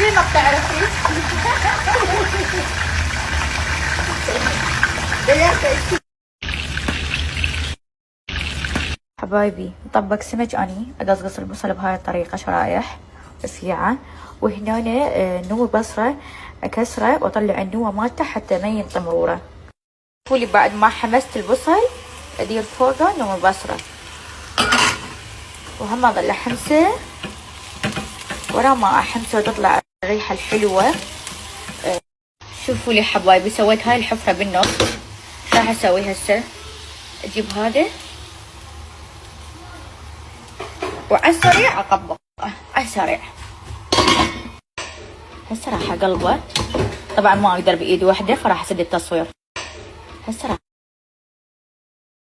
زي ما بتعرفي. حبايبي نطبق سمك. اني اقصقص البصل بهاي الطريقة شرايح رفيعة، وهنا نوى بصرة اكسره واطلع النوى مالته حتى ما ينطمروره. شوفولي بعد ما حمست البصل ادير فوقه نوى بصرة، وهم اظل احمسه. ورا ما احمسه وتطلع الريحة الحلوة. شوفوا لي حبايبي سويت هاي الحفرة بالنص. شو راح اسوي هسه؟ اجيب هذا وعالسريع اطبقه عالسريع. هسه راح اقلبه. طبعا ما اقدر بايد واحدة فراح اسد التصوير. هسه راح